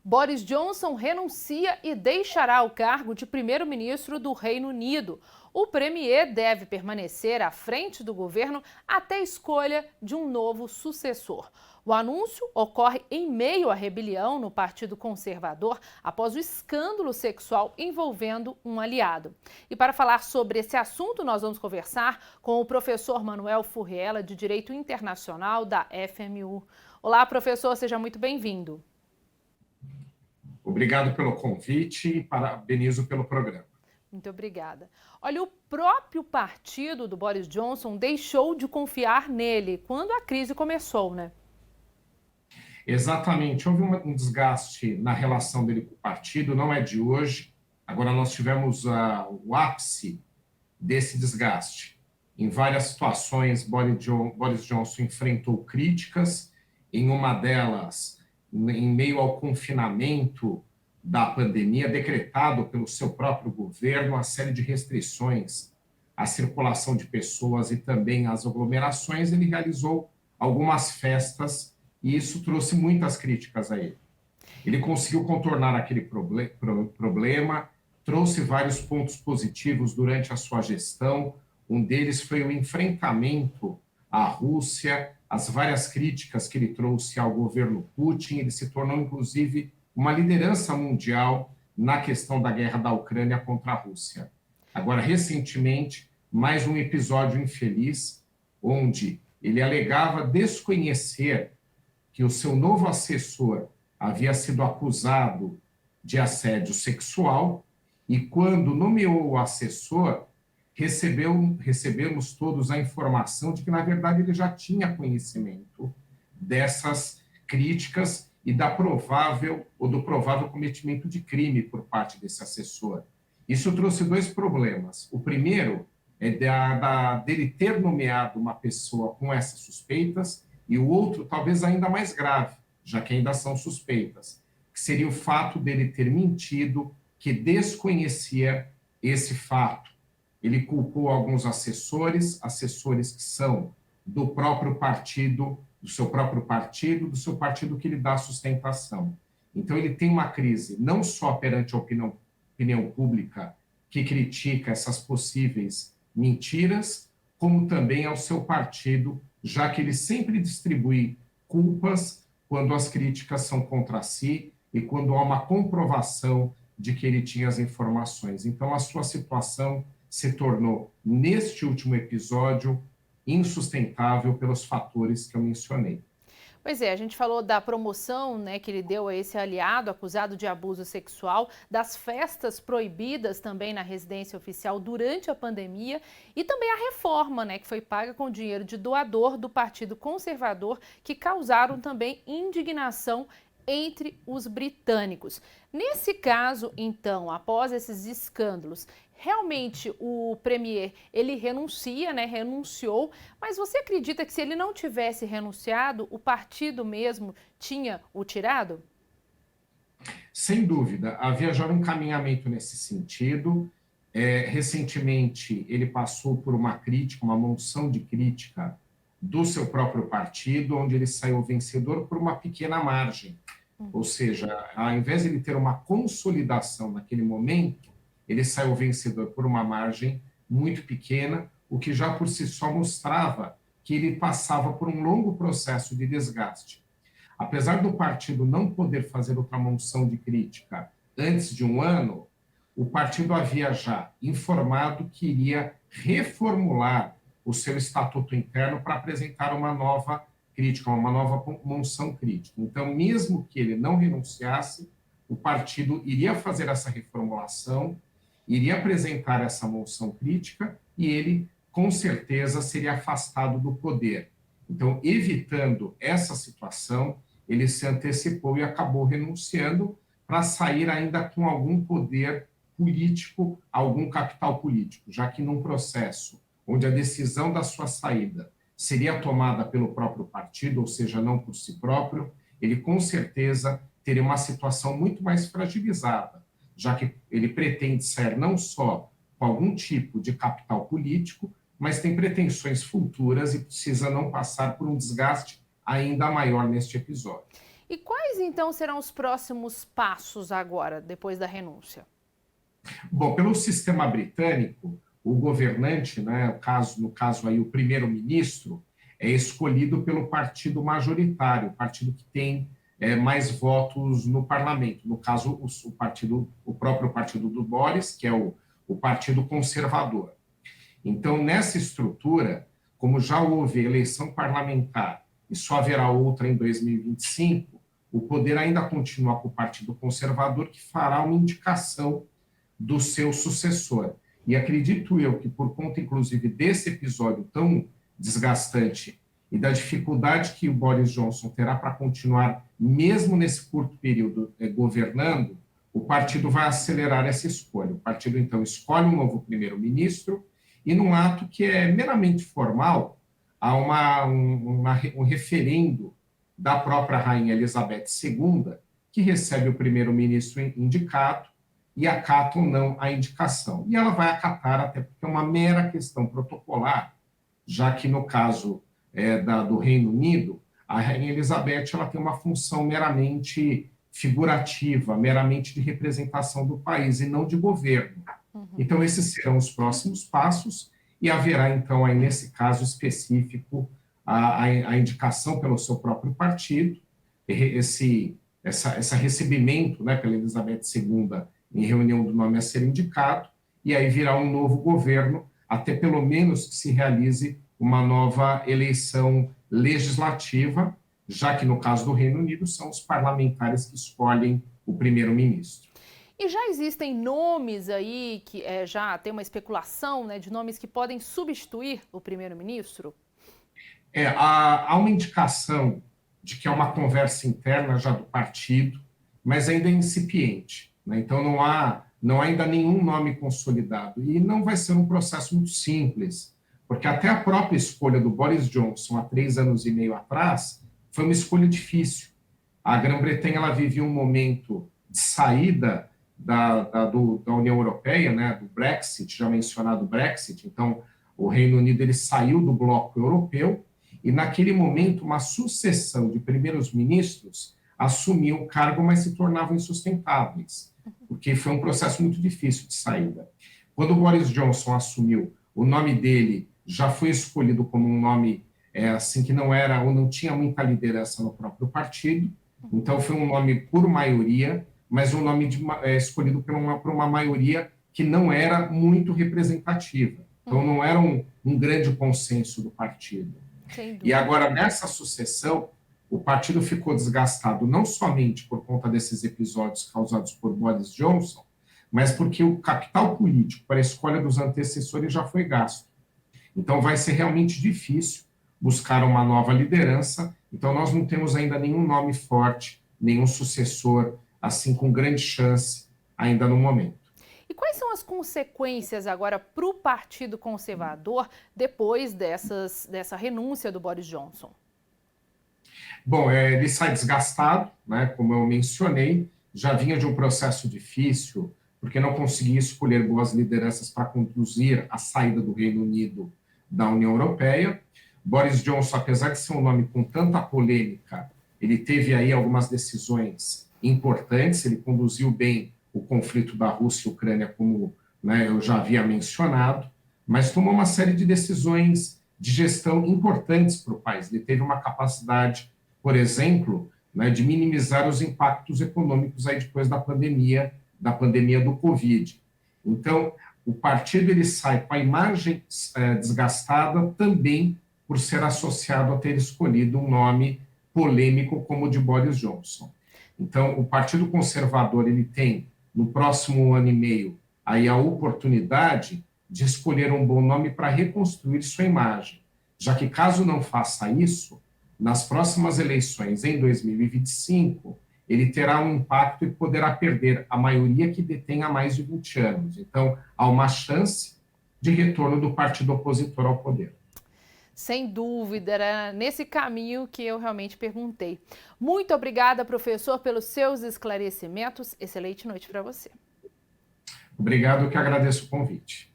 Boris Johnson renuncia e deixará o cargo de primeiro-ministro do Reino Unido. O premier deve permanecer à frente do governo até a escolha de um novo sucessor. O anúncio ocorre em meio à rebelião no Partido Conservador após o escândalo sexual envolvendo um aliado. E para falar sobre esse assunto, nós vamos conversar com o professor Manuel Furriela, de Direito Internacional da FMU. Olá, professor, seja muito bem-vindo. Obrigado pelo convite e parabenizo pelo programa. Muito obrigada. Olha, o próprio partido do Boris Johnson deixou de confiar nele quando a crise começou, né? Exatamente, houve um desgaste na relação dele com o partido, não é de hoje. Agora nós tivemos o ápice desse desgaste. Em várias situações, Boris Johnson enfrentou críticas, em uma delas, em meio ao confinamento da pandemia, decretado pelo seu próprio governo, uma série de restrições à circulação de pessoas e também às aglomerações, ele realizou algumas festas e isso trouxe muitas críticas a ele. Ele conseguiu contornar aquele problema, trouxe vários pontos positivos durante a sua gestão. Um deles foi o enfrentamento à Rússia, as várias críticas que ele trouxe ao governo Putin. Ele se tornou, inclusive, uma liderança mundial na questão da guerra da Ucrânia contra a Rússia. Agora, recentemente, mais um episódio infeliz, onde ele alegava desconhecer que o seu novo assessor havia sido acusado de assédio sexual e, quando nomeou o assessor, recebemos todos a informação de que, na verdade, ele já tinha conhecimento dessas críticas e do provável cometimento de crime por parte desse assessor. Isso trouxe dois problemas. O primeiro é dele ter nomeado uma pessoa com essas suspeitas, e o outro, talvez ainda mais grave, já que ainda são suspeitas, que seria o fato dele ter mentido, que desconhecia esse fato. Ele culpou alguns assessores que são do próprio partido, do seu partido que lhe dá sustentação. Então, ele tem uma crise não só perante a opinião pública, que critica essas possíveis mentiras, como também ao seu partido, já que ele sempre distribui culpas quando as críticas são contra si e quando há uma comprovação de que ele tinha as informações. Então, a sua situação se tornou, neste último episódio, insustentável pelos fatores que eu mencionei. Pois é, a gente falou da promoção, né, que ele deu a esse aliado acusado de abuso sexual, das festas proibidas também na residência oficial durante a pandemia e também a reforma, né, que foi paga com dinheiro de doador do Partido Conservador, que causaram também indignação entre os britânicos. Nesse caso, então, após esses escândalos, realmente o premier, ele renuncia, né, renunciou, mas você acredita que se ele não tivesse renunciado, o partido mesmo tinha o tirado? Sem dúvida, havia já um encaminhamento nesse sentido. Recentemente, ele passou por uma crítica, uma moção de crítica do seu próprio partido, onde ele saiu vencedor por uma pequena margem. Ou seja, ao invés de ele ter uma consolidação naquele momento, ele saiu vencedor por uma margem muito pequena, o que já por si só mostrava que ele passava por um longo processo de desgaste. Apesar do partido não poder fazer outra moção de crítica antes de um ano, o partido havia já informado que iria reformular o seu estatuto interno para apresentar uma nova crítica, uma nova moção crítica. Então, mesmo que ele não renunciasse, o partido iria fazer essa reformulação, iria apresentar essa moção crítica e ele, com certeza, seria afastado do poder. Então, evitando essa situação, ele se antecipou e acabou renunciando para sair ainda com algum poder político, algum capital político, já que num processo onde a decisão da sua saída seria tomada pelo próprio partido, ou seja, não por si próprio, ele com certeza teria uma situação muito mais fragilizada, já que ele pretende sair não só com algum tipo de capital político, mas tem pretensões futuras e precisa não passar por um desgaste ainda maior neste episódio. E quais então serão os próximos passos agora, depois da renúncia? Bom, pelo sistema britânico, o governante, né, no caso aí o primeiro-ministro, é escolhido pelo partido majoritário, o partido que tem mais votos no parlamento. No caso, o próprio partido do Boris, que é o Partido Conservador. Então, nessa estrutura, como já houve eleição parlamentar e só haverá outra em 2025, o poder ainda continua com o Partido Conservador, que fará uma indicação do seu sucessor. E acredito eu que, por conta, inclusive, desse episódio tão desgastante e da dificuldade que o Boris Johnson terá para continuar, mesmo nesse curto período, governando, o partido vai acelerar essa escolha. O partido, então, escolhe um novo primeiro-ministro e, num ato que é meramente formal, há um referendo da própria Rainha Elizabeth II, que recebe o primeiro-ministro indicado e acata ou não a indicação. E ela vai acatar, até porque é uma mera questão protocolar, já que no caso do Reino Unido, a Rainha Elizabeth ela tem uma função meramente figurativa, meramente de representação do país e não de governo. Então, esses serão os próximos passos e haverá, então, aí, nesse caso específico, a indicação pelo seu próprio partido, esse recebimento, né, pela Elizabeth II em reunião do nome a ser indicado, e aí virá um novo governo, até pelo menos que se realize uma nova eleição legislativa, já que no caso do Reino Unido são os parlamentares que escolhem o primeiro-ministro. E já existem nomes aí, que já tem uma especulação, né, de nomes que podem substituir o primeiro-ministro? Há uma indicação de que é uma conversa interna já do partido, mas ainda é incipiente, né? Então não há ainda nenhum nome consolidado. E não vai ser um processo muito simples, porque até a própria escolha do Boris Johnson há 3 anos e meio atrás foi uma escolha difícil. A Grã-Bretanha ela vivia um momento de saída da União Europeia, né, do Brexit, já mencionado o Brexit. Então, o Reino Unido ele saiu do bloco europeu e, naquele momento, uma sucessão de primeiros ministros assumiam o cargo, mas se tornavam insustentáveis, porque foi um processo muito difícil de saída. Quando o Boris Johnson assumiu, o nome dele já foi escolhido como um nome assim que não era ou não tinha muita liderança no próprio partido. Então, foi um nome por maioria, mas um nome escolhido por uma maioria que não era muito representativa. Então, não era um grande consenso do partido. E agora, nessa sucessão, o partido ficou desgastado não somente por conta desses episódios causados por Boris Johnson, mas porque o capital político para a escolha dos antecessores já foi gasto. Então, vai ser realmente difícil buscar uma nova liderança. Então, nós não temos ainda nenhum nome forte, nenhum sucessor, assim, com grande chance ainda no momento. E quais são as consequências agora para o Partido Conservador depois dessa renúncia do Boris Johnson? Bom, ele sai desgastado, né, como eu mencionei, já vinha de um processo difícil, porque não conseguia escolher boas lideranças para conduzir a saída do Reino Unido da União Europeia. Boris Johnson, apesar de ser um nome com tanta polêmica, ele teve aí algumas decisões importantes, ele conduziu bem o conflito da Rússia e Ucrânia, como, né, eu já havia mencionado, mas tomou uma série de decisões de gestão importantes para o país. Ele teve uma capacidade, por exemplo, né, de minimizar os impactos econômicos aí depois da pandemia do Covid. Então, o partido ele sai com a imagem desgastada também por ser associado a ter escolhido um nome polêmico como o de Boris Johnson. Então, o Partido Conservador ele tem, no próximo ano e meio, aí a oportunidade de escolher um bom nome para reconstruir sua imagem, já que caso não faça isso, nas próximas eleições em 2025, ele terá um impacto e poderá perder a maioria que detém há mais de 20 anos. Então, há uma chance de retorno do partido opositor ao poder. Sem dúvida, era nesse caminho que eu realmente perguntei. Muito obrigada, professor, pelos seus esclarecimentos. Excelente noite para você. Obrigado, que agradeço o convite.